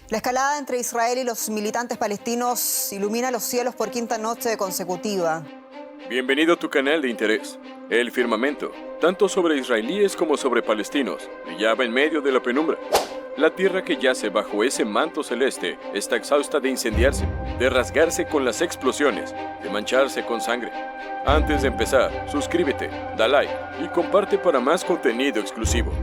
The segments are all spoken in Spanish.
La escalada entre Israel y los militantes palestinos ilumina los cielos por quinta noche consecutiva. Bienvenido a tu canal de interés, El Firmamento. Tanto sobre israelíes como sobre palestinos, brillaba en medio de la penumbra. La tierra que yace bajo ese manto celeste está exhausta de incendiarse, de rasgarse con las explosiones, de mancharse con sangre. Antes de empezar, suscríbete, da like y comparte para más contenido exclusivo.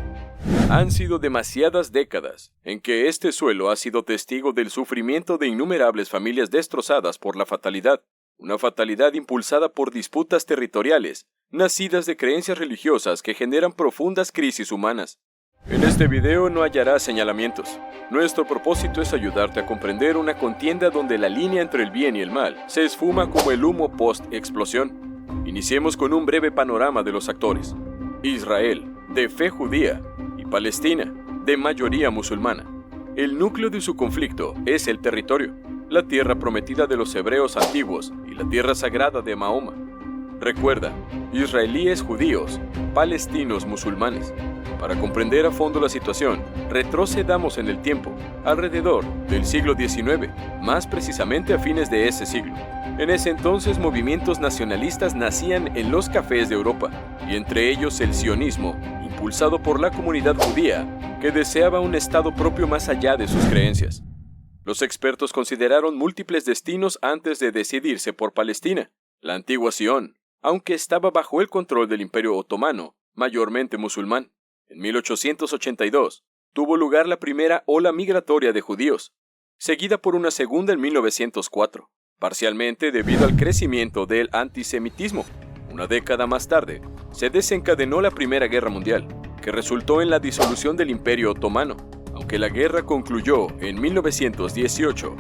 Han sido demasiadas décadas en que este suelo ha sido testigo del sufrimiento de innumerables familias destrozadas por la fatalidad. Una fatalidad impulsada por disputas territoriales, nacidas de creencias religiosas que generan profundas crisis humanas. En este video no hallarás señalamientos. Nuestro propósito es ayudarte a comprender una contienda donde la línea entre el bien y el mal se esfuma como el humo post-explosión. Iniciemos con un breve panorama de los actores. Israel, de fe judía, y Palestina, de mayoría musulmana. El núcleo de su conflicto es el territorio, la tierra prometida de los hebreos antiguos y la tierra sagrada de Mahoma. Recuerda, israelíes judíos, palestinos musulmanes. Para comprender a fondo la situación, retrocedamos en el tiempo, alrededor del siglo XIX, más precisamente a fines de ese siglo. En ese entonces movimientos nacionalistas nacían en los cafés de Europa, y entre ellos el sionismo, impulsado por la comunidad judía, que deseaba un estado propio más allá de sus creencias. Los expertos consideraron múltiples destinos antes de decidirse por Palestina, la antigua Sion, aunque estaba bajo el control del Imperio Otomano, mayormente musulmán. En 1882, tuvo lugar la primera ola migratoria de judíos, seguida por una segunda en 1904, parcialmente debido al crecimiento del antisemitismo. Una década más tarde, se desencadenó la Primera Guerra Mundial, que resultó en la disolución del Imperio Otomano. Aunque la guerra concluyó en 1918,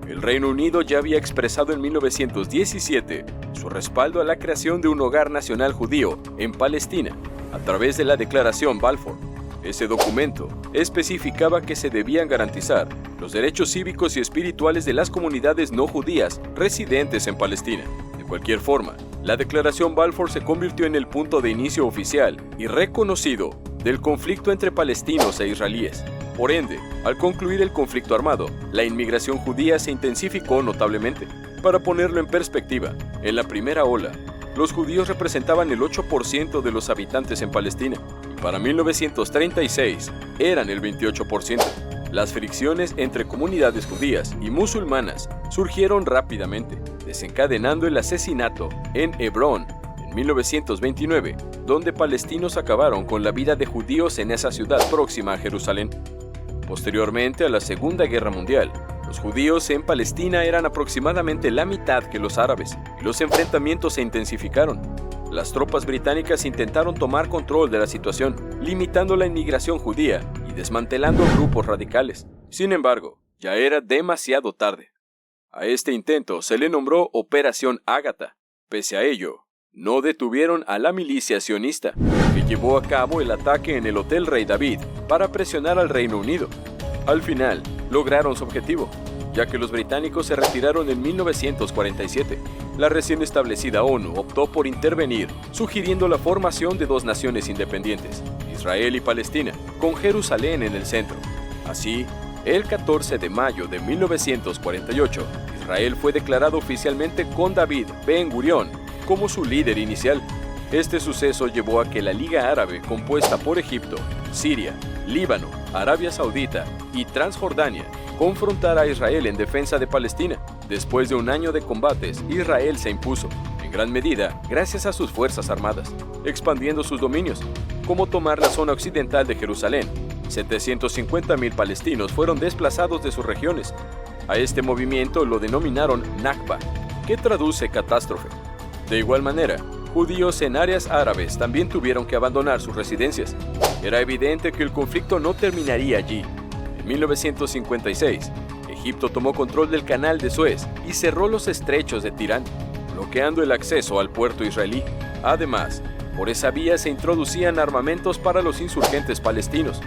el Reino Unido ya había expresado en 1917 su respaldo a la creación de un hogar nacional judío en Palestina a través de la Declaración Balfour. Ese documento especificaba que se debían garantizar los derechos cívicos y espirituales de las comunidades no judías residentes en Palestina. De cualquier forma, la Declaración Balfour se convirtió en el punto de inicio oficial y reconocido del conflicto entre palestinos e israelíes. Por ende, al concluir el conflicto armado, la inmigración judía se intensificó notablemente. Para ponerlo en perspectiva, en la primera ola, los judíos representaban el 8% de los habitantes en Palestina, y para 1936 eran el 28%. Las fricciones entre comunidades judías y musulmanas surgieron rápidamente, desencadenando el asesinato en Hebrón en 1929, donde palestinos acabaron con la vida de judíos en esa ciudad próxima a Jerusalén. Posteriormente a la Segunda Guerra Mundial, los judíos en Palestina eran aproximadamente la mitad que los árabes, y los enfrentamientos se intensificaron. Las tropas británicas intentaron tomar control de la situación, limitando la inmigración judía y desmantelando grupos radicales. Sin embargo, ya era demasiado tarde. A este intento se le nombró Operación Ágata. Pese a ello, no detuvieron a la milicia sionista, que llevó a cabo el ataque en el Hotel Rey David para presionar al Reino Unido. Al final, lograron su objetivo, ya que los británicos se retiraron en 1947. La recién establecida ONU optó por intervenir, sugiriendo la formación de dos naciones independientes, Israel y Palestina, con Jerusalén en el centro. Así, el 14 de mayo de 1948, Israel fue declarado oficialmente con David Ben Gurión como su líder inicial. Este suceso llevó a que la Liga Árabe, compuesta por Egipto, Siria, Líbano, Arabia Saudita y Transjordania, confrontara a Israel en defensa de Palestina. Después de un año de combates, Israel se impuso, en gran medida gracias a sus fuerzas armadas, expandiendo sus dominios, como tomar la zona occidental de Jerusalén. 750.000 palestinos fueron desplazados de sus regiones. A este movimiento lo denominaron Nakba, que traduce catástrofe. De igual manera, judíos en áreas árabes también tuvieron que abandonar sus residencias. Era evidente que el conflicto no terminaría allí. En 1956, Egipto tomó control del Canal de Suez y cerró los estrechos de Tirán, bloqueando el acceso al puerto israelí. Además, por esa vía se introducían armamentos para los insurgentes palestinos.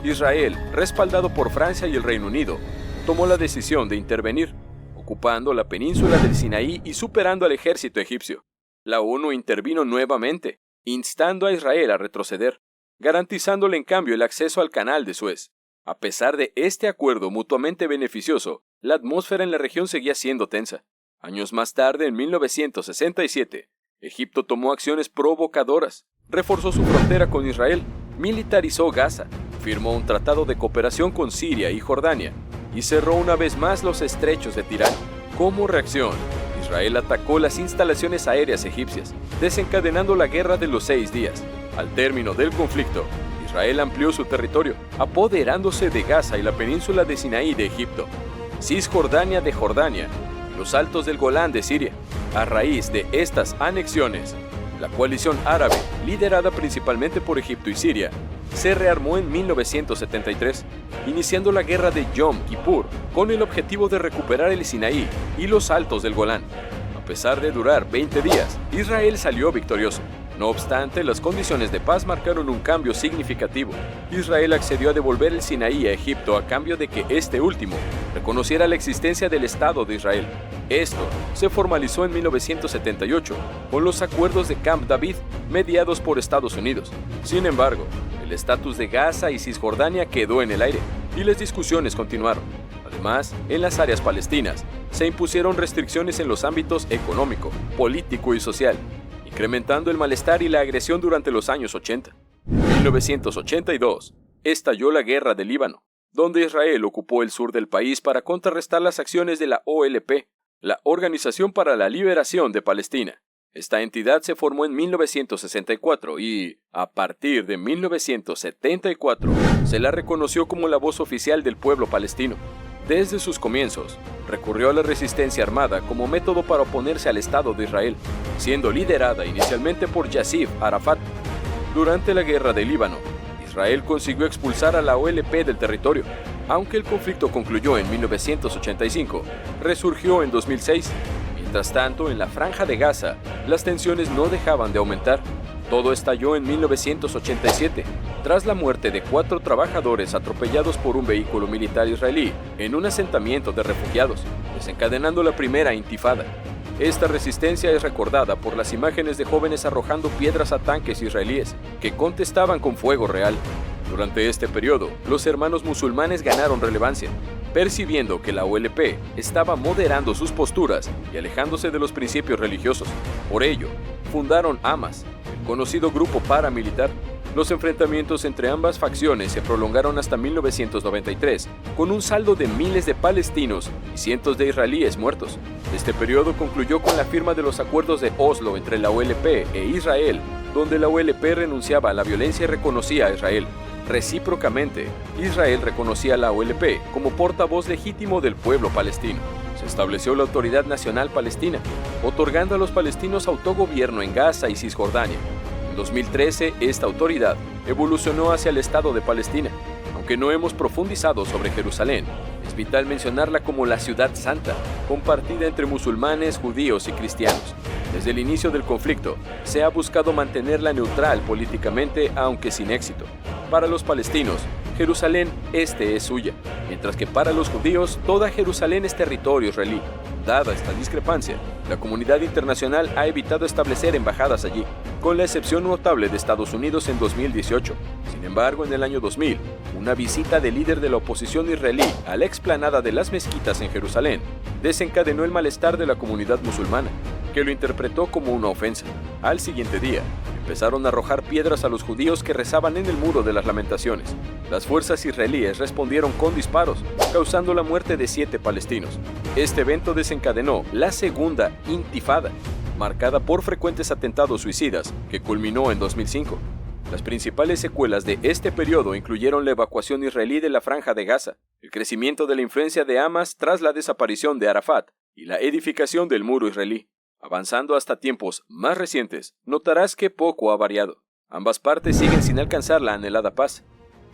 Israel, respaldado por Francia y el Reino Unido, tomó la decisión de intervenir, ocupando la península del Sinaí y superando al ejército egipcio. La ONU intervino nuevamente, instando a Israel a retroceder, garantizándole en cambio el acceso al Canal de Suez. A pesar de este acuerdo mutuamente beneficioso, la atmósfera en la región seguía siendo tensa. Años más tarde, en 1967, Egipto tomó acciones provocadoras, reforzó su frontera con Israel, militarizó Gaza, firmó un tratado de cooperación con Siria y Jordania y cerró una vez más los estrechos de Tirán. Como reacción, Israel atacó las instalaciones aéreas egipcias, desencadenando la Guerra de los 6 días. Al término del conflicto, Israel amplió su territorio, apoderándose de Gaza y la península de Sinaí de Egipto, Cisjordania de Jordania y los altos del Golán de Siria. A raíz de estas anexiones, la coalición árabe, liderada principalmente por Egipto y Siria, se rearmó en 1973, iniciando la guerra de Yom Kippur con el objetivo de recuperar el Sinaí y los altos del Golán. A pesar de durar 20 días, Israel salió victorioso. No obstante, las condiciones de paz marcaron un cambio significativo. Israel accedió a devolver el Sinaí a Egipto a cambio de que este último reconociera la existencia del Estado de Israel. Esto se formalizó en 1978 con los acuerdos de Camp David mediados por Estados Unidos. Sin embargo, el estatus de Gaza y Cisjordania quedó en el aire y las discusiones continuaron. Además, en las áreas palestinas se impusieron restricciones en los ámbitos económico, político y social, incrementando el malestar y la agresión durante los años 80. En 1982, estalló la Guerra del Líbano, donde Israel ocupó el sur del país para contrarrestar las acciones de la OLP, la Organización para la Liberación de Palestina. Esta entidad se formó en 1964 y, a partir de 1974, se la reconoció como la voz oficial del pueblo palestino. Desde sus comienzos, recurrió a la resistencia armada como método para oponerse al Estado de Israel, siendo liderada inicialmente por Yasser Arafat. Durante la Guerra del Líbano, Israel consiguió expulsar a la OLP del territorio. Aunque el conflicto concluyó en 1985, resurgió en 2006. Mientras tanto, en la Franja de Gaza, las tensiones no dejaban de aumentar. Todo estalló en 1987, tras la muerte de 4 trabajadores atropellados por un vehículo militar israelí en un asentamiento de refugiados, desencadenando la primera intifada. Esta resistencia es recordada por las imágenes de jóvenes arrojando piedras a tanques israelíes que contestaban con fuego real. Durante este periodo, los hermanos musulmanes ganaron relevancia, percibiendo que la OLP estaba moderando sus posturas y alejándose de los principios religiosos. Por ello, fundaron Hamas, el conocido grupo paramilitar. Los enfrentamientos entre ambas facciones se prolongaron hasta 1993, con un saldo de miles de palestinos y cientos de israelíes muertos. Este periodo concluyó con la firma de los acuerdos de Oslo entre la OLP e Israel, donde la OLP renunciaba a la violencia y reconocía a Israel. Recíprocamente, Israel reconocía a la OLP como portavoz legítimo del pueblo palestino. Se estableció la Autoridad Nacional Palestina, otorgando a los palestinos autogobierno en Gaza y Cisjordania. En 2013, esta autoridad evolucionó hacia el Estado de Palestina. Aunque no hemos profundizado sobre Jerusalén, es vital mencionarla como la ciudad santa, compartida entre musulmanes, judíos y cristianos. Desde el inicio del conflicto, se ha buscado mantenerla neutral políticamente, aunque sin éxito. Para los palestinos, Jerusalén este es suya, mientras que para los judíos, toda Jerusalén es territorio israelí. Dada esta discrepancia, la comunidad internacional ha evitado establecer embajadas allí, con la excepción notable de Estados Unidos en 2018. Sin embargo, en el año 2000, una visita del líder de la oposición israelí a la explanada de las mezquitas en Jerusalén desencadenó el malestar de la comunidad musulmana, que lo interpretó como una ofensa. Al siguiente día, empezaron a arrojar piedras a los judíos que rezaban en el Muro de las Lamentaciones. Las fuerzas israelíes respondieron con disparos, causando la muerte de 7 palestinos. Este evento desencadenó la segunda intifada, marcada por frecuentes atentados suicidas, que culminó en 2005. Las principales secuelas de este periodo incluyeron la evacuación israelí de la Franja de Gaza, el crecimiento de la influencia de Hamas tras la desaparición de Arafat y la edificación del muro israelí. Avanzando hasta tiempos más recientes, notarás que poco ha variado. Ambas partes siguen sin alcanzar la anhelada paz.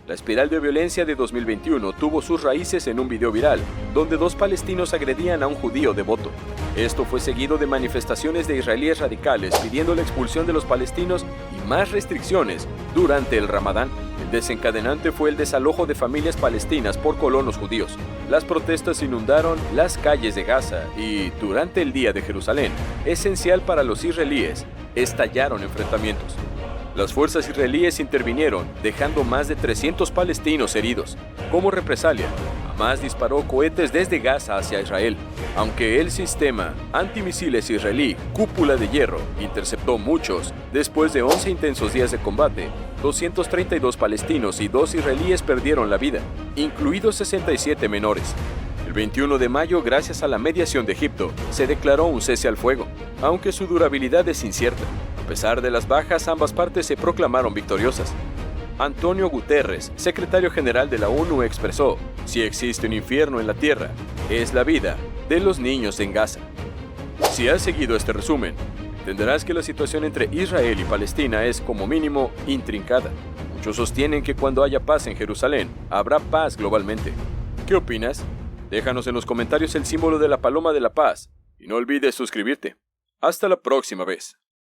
La espiral de violencia de 2021 tuvo sus raíces en un video viral, donde 2 palestinos agredían a un judío devoto. Esto fue seguido de manifestaciones de israelíes radicales pidiendo la expulsión de los palestinos y más restricciones durante el Ramadán. El desencadenante fue el desalojo de familias palestinas por colonos judíos. Las protestas inundaron las calles de Gaza y, durante el Día de Jerusalén, esencial para los israelíes, estallaron enfrentamientos. Las fuerzas israelíes intervinieron, dejando más de 300 palestinos heridos. Como represalia, Hamas disparó cohetes desde Gaza hacia Israel. Aunque el sistema antimisiles israelí Cúpula de Hierro interceptó muchos, después de 11 intensos días de combate, 232 palestinos y 2 israelíes perdieron la vida, incluidos 67 menores. El 21 de mayo, gracias a la mediación de Egipto, se declaró un cese al fuego, aunque su durabilidad es incierta. A pesar de las bajas, ambas partes se proclamaron victoriosas. Antonio Guterres, secretario general de la ONU, expresó: si existe un infierno en la tierra, es la vida de los niños en Gaza. Si has seguido este resumen, entenderás que la situación entre Israel y Palestina es, como mínimo, intrincada. Muchos sostienen que cuando haya paz en Jerusalén, habrá paz globalmente. ¿Qué opinas? Déjanos en los comentarios el símbolo de la paloma de la paz y no olvides suscribirte. Hasta la próxima vez.